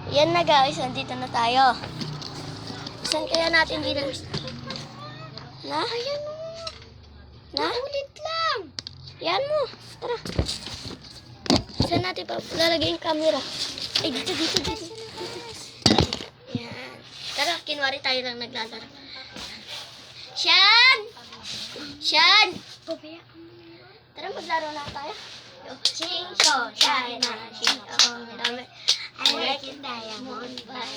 Yan na guys, nandito na tayo. Saan kaya natin dito? Na? Ayan mo. Na? Ulit lang. Yan mo. Tara. Saan natin pa lalagay yung camera? Ay, dito. Yan. Tara, kinwari tayo lang naglalaro. Shan! Tara, maglaro na tayo. Chinko, China, Chinko, I like it diamond by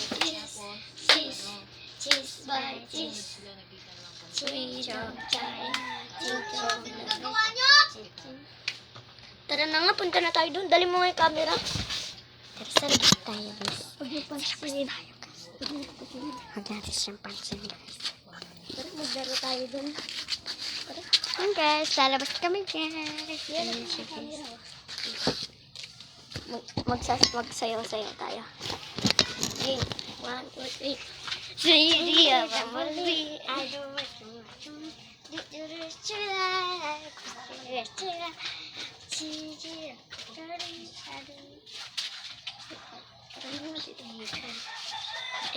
cheese by cheese. Chinko, China, Chinko. Tara na nga, punta na tayo doon. Dali mo nga yung camera. Tara, sarap tayo, guys. Huwag niyo pansin. Huwag natin siyang pansin, guys. Tara, maglaro tayo doon. Tara. Yan, guys. Lalabas kami, guys. Yan ang camera. Magsayaw-sayaw tayo. Okay, 1, 2, 3. I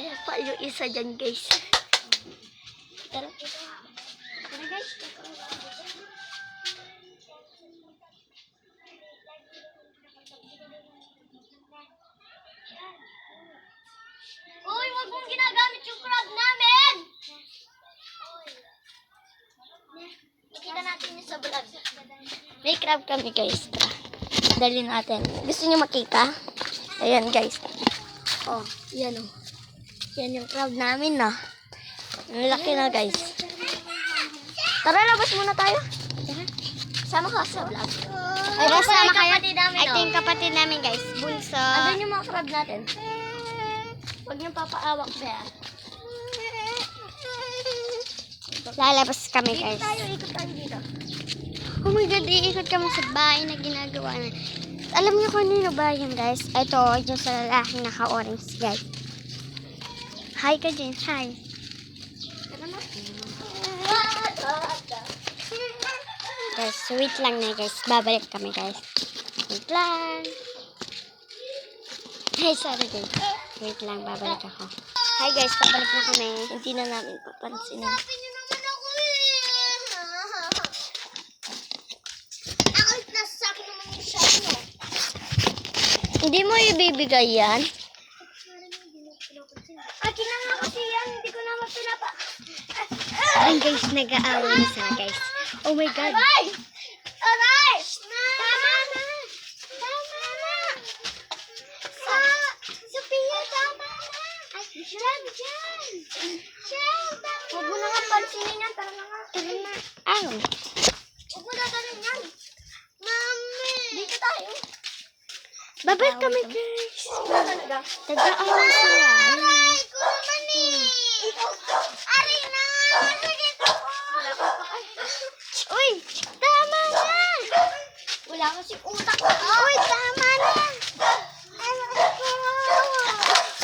do pa yung isa dyan, guys. Tara. Tara, guys. Uy, wag mong ginagamit yung crab namin! Ikita natin yun sa vlog. May crab kami, guys. Dali natin. Gusto niyo makita? Ayan, guys. Oh, yan oh. Yan yung crab namin, no. Ang laki na, guys. Tara, labas muna tayo. Sama ka sa vlog. Ay, kasama kayo. Namin, Ito yung kapatid namin, guys. Bunso. Andun yung mga crab natin. Huwag niyong papaawak ba yan? Lalabas kami, guys. Ikot tayo dito. Oh my God, iikot kami sa bahay na ginagawa na. Alam niyo kung nino ba yan, guys? Ito, yung sa lalaking naka-orange, guys. Hi ka dyan, hi. Guys, wait lang na, guys. Babalik kami, guys. Wait lang. Hey, sorry, guys. Wait lang, babalik ako. Hi, guys. Babalik na kami. Hindi na namin papansinin. Hindi mo ibibigay yan? Akin na nga kasi yan. Hindi ko naman pinapa. Ayun, guys. Nag-aaway na sila, guys. Oh my God. Aray! Aray! Tama na! Tama na! Sophia, tama na! Diyan! Huwag mo na nga pansinin yan. Tara na nga. Tara na. Ow. Huwag mo na tanin yan. Mami! Dito tayo. Babalik kami, guys. Talaga. Nag-aaway sila. Aray ko naman eh! Aray na! Sakit ako! Uy! Tama na! Wala kasing utak ko. Uy! Tama na!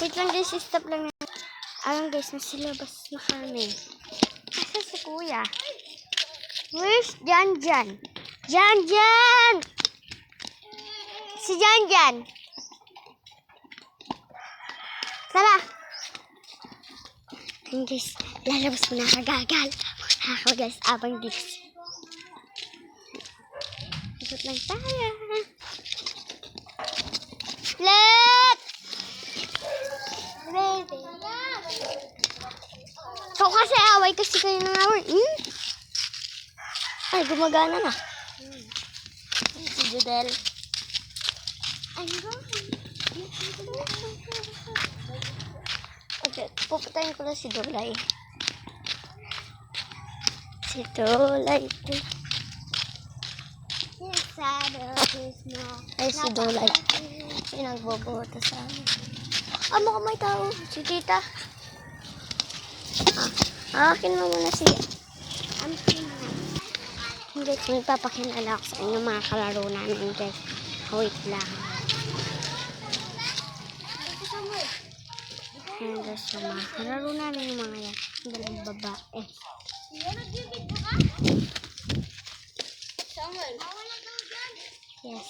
Wait lang, guys. Stop lang na. Ayun, guys. Nasa labas na kami. Asa si kuya? Where's Janjan? Janjan! Si Janjan! Tara! Ayun, guys. Lalabas mo na kagagal. Ako, guys. Abang dito. Ikot lang tayo. Let! Baby. So kasi away kasi kayo ng away. Ay, gumagana na. Si Judel. Okay, puputayin ko na si Dolay. Si Dolay. Ay, si Dolay. Pinagboboto sa amin. Mukhang may tao. Si tita. Akin mo muna siya. Hindi, may papakilala ako sa inyo mga kalaro namin, guys. Wait lang. Ayan, guys, yung mga kalaro namin yung mga yan. Ang dalawang babae. Samuel. Yes.